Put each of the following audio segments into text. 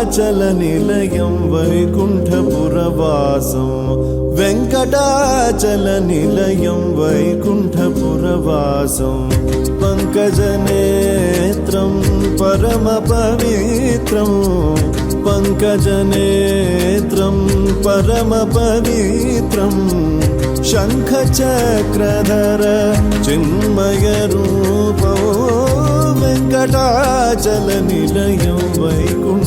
వెంకటాచలనిలయం వైకుంఠపురవాసం వెంకటాచలనిలయం వైకుంఠపురవాసం పంకజనేత్రం పరమపవిత్రం పంకజనేత్రం పరమపవిత్రం శంఖచక్రధర చిన్మయరూపో వెంకటాచలనిలయం వైకుంఠపురవాసం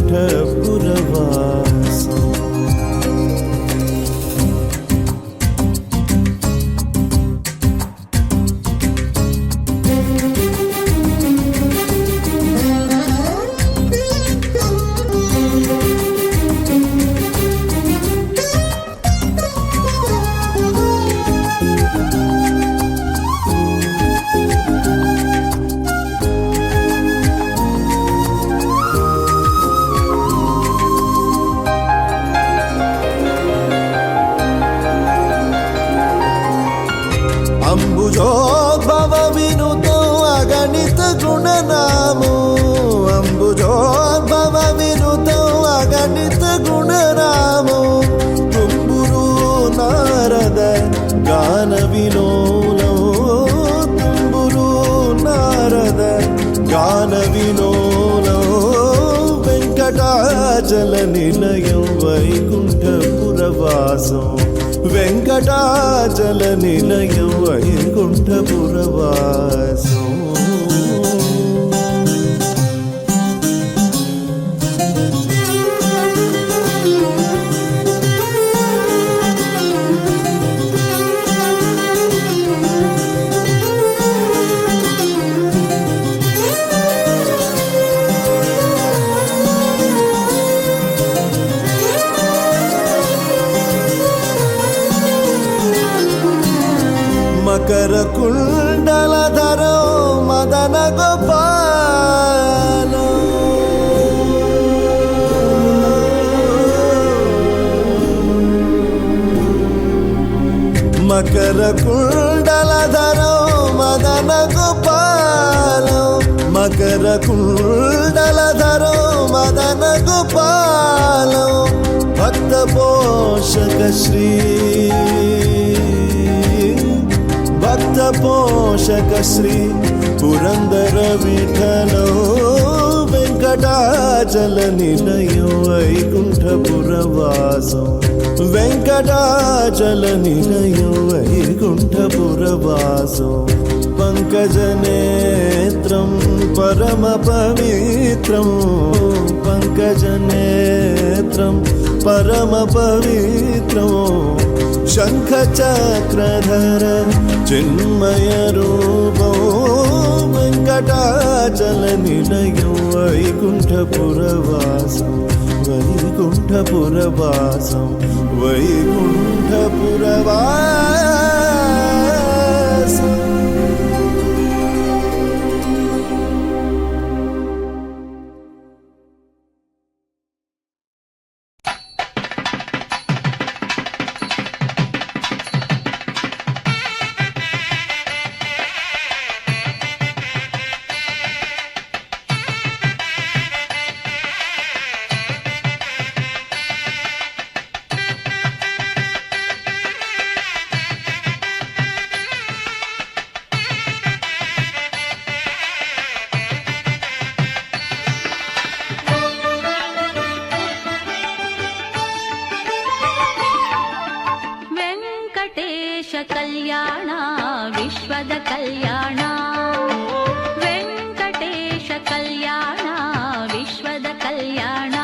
అంబుజోద్భవ వినుతో అగణిత గుణనామో అంబుజోద్భవ వినుతో అగణిత గుణనామో తుంబురు నారద గాన విలోలో తుంబురు నారద గాన విలోలో వెంకటాచల నిలయం వైకుంఠపురవాసం వెంకటాచల నిలయం వైకుంఠపురవాసం మకర కుండలధరో మదన గోపాల మకర కుండలధరో మదన గోపాల మకర కుండలధరో మదన గోపాల భక్త పోషక శ్రీ భక్త పోషక శ్రీ పురందర విఠలో వెంకటాచల నిలయం వైకుంఠపురవాసం వెంకటాచల నిలయం వైకుంఠపురవాసం పంకజనేత్రం పరమ పవిత్రం పంకజనేత్రం పరమ పవిత్రం శంఖచక్రధర చిన్మయ రూపో వెంకటాచల నిలయం వైకుంఠపురవాసం వైకుంఠపురవాసం వైకుంఠపురవాసం ಕಲ್ಯಾಣ ವಿಶ್ವದ ಕಲ್ಯಾಣ ವೆಂಕಟೇಶ ಕಲ್ಯಾಣ ವಿಶ್ವದ ಕಲ್ಯಾಣ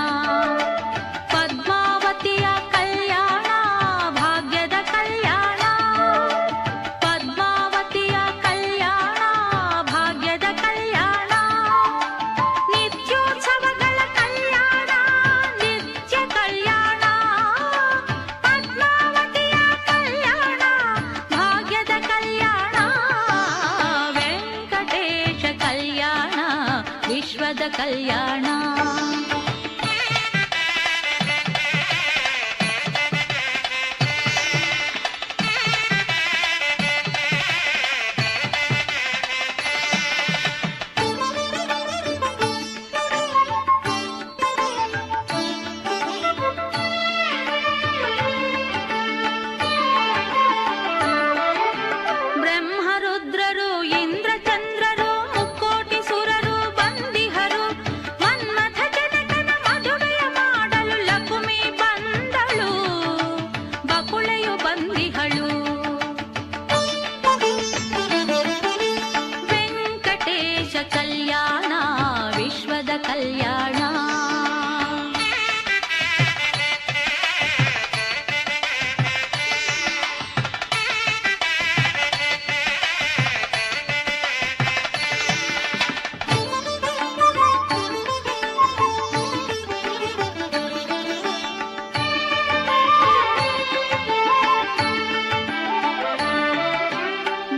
ಪದ್ಮಾವತಿಯ ಕಲ್ಯಾಣ ಭಾಗ್ಯದ ಕಲ್ಯಾಣ ಪದ್ಮಾವತಿಯ ಕಲ್ಯಾಣ ಭಾಗ್ಯದ ಕಲ್ಯಾಣ ನಿತ್ಯೋತ್ಸವಗಳ ಕಲ್ಯಾಣ ನಿತ್ಯ ಕಲ್ಯಾಣ ಪದ್ಮಾವತಿಯ ಕಲ್ಯಾಣ ಭಾಗ್ಯದ ಕಲ್ಯಾಣ ವೆಂಕಟೇಶ ಕಲ್ಯಾಣ ವಿಶ್ವದ ಕಲ್ಯಾಣ ಬ್ರಹ್ಮರುದ್ರರು ಇಂದ್ರಚಂದ್ರರು ಮುಕ್ಕೋಟಿ ಸುರರು ಬಂದಿಹರು ಮನ್ಮಥ ಜನಕನ ಮದುವೆಯ ಮಾಡಲು ಲಕ್ಷ್ಮಿ ಬಂದಳು ಬಕುಳೆಯು ಬಂದಿಹಳು ವೆಂಕಟೇಶ ಕಲ್ಯಾಣ ವಿಶ್ವದ ಕಲ್ಯಾಣ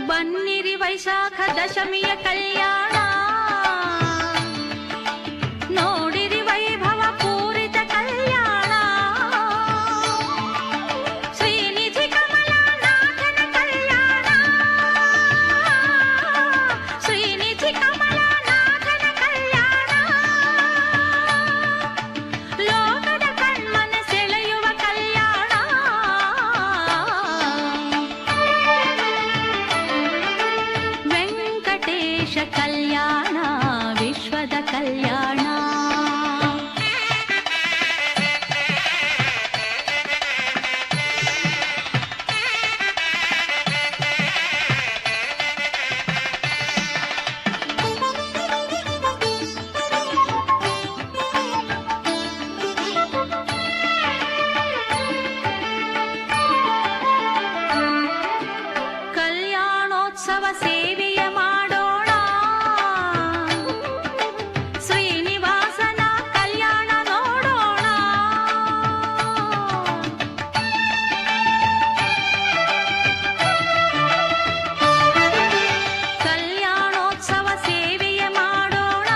ಬನ್ನಿರಿ ವೈಶಾಖ ದಶಮಿಯ ಕಲ್ಯಾಣ ನೋಡಿರಿ ವೈಭವ ಪೂರಿತ ಕಲ್ಯಾಣ ಶ್ರೀನಿಧಿ ಕಮಲನಾಥನ ಕಲ್ಯಾಣ ಶ್ರೀನಿಧಿ ಕಮಲನಾಥನ ಕಲ್ಯಾಣ ಲೋಕದ ಕಣ್ಮನ ಸೆಳೆಯುವ ಕಲ್ಯಾಣ ವೆಂಕಟೇಶ ಕಲ್ಯಾಣ ವಿಶ್ವದ ಕಲ್ಯಾಣ ಕಲ್ಯಾಣೋತ್ಸವ ಸೇವೆಯ ಮಾಡೋಣ ಶ್ರೀನಿವಾಸನ ಕಲ್ಯಾಣ ನೋಡೋಣ ಕಲ್ಯಾಣೋತ್ಸವ ಸೇವೆಯ ಮಾಡೋಣ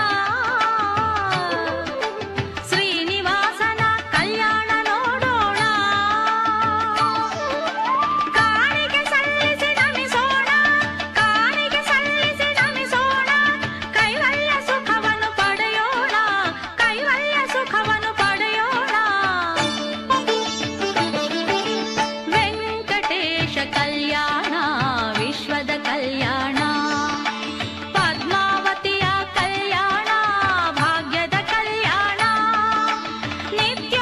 ಶ್ರೀನಿವಾಸನ ಕಲ್ಯಾಣ ನೋಡೋಣ ಕಾಣಿಗೆ ಸಲ್ಲಿಸಿ ನಮಿಸೋಣ ಕಾಣಿಗೆ ಸಲ್ಲಿಸಿ ನಮಿಸೋಣ ಕೈವಲ್ಯ ಸುಖವನ್ನು ಪಡೆಯೋಣ ಕೈವಲ್ಯ ಸುಖವನ್ನು ಪಡೆಯೋಣ ವೆಂಕಟೇಶ ಕಲ್ಯಾಣ ವಿಶ್ವದ ಕಲ್ಯಾಣ ಪದ್ಮಾವತಿಯ ಕಲ್ಯಾಣ ಭಾಗ್ಯದ ಕಲ್ಯಾಣ ನಿತ್ಯ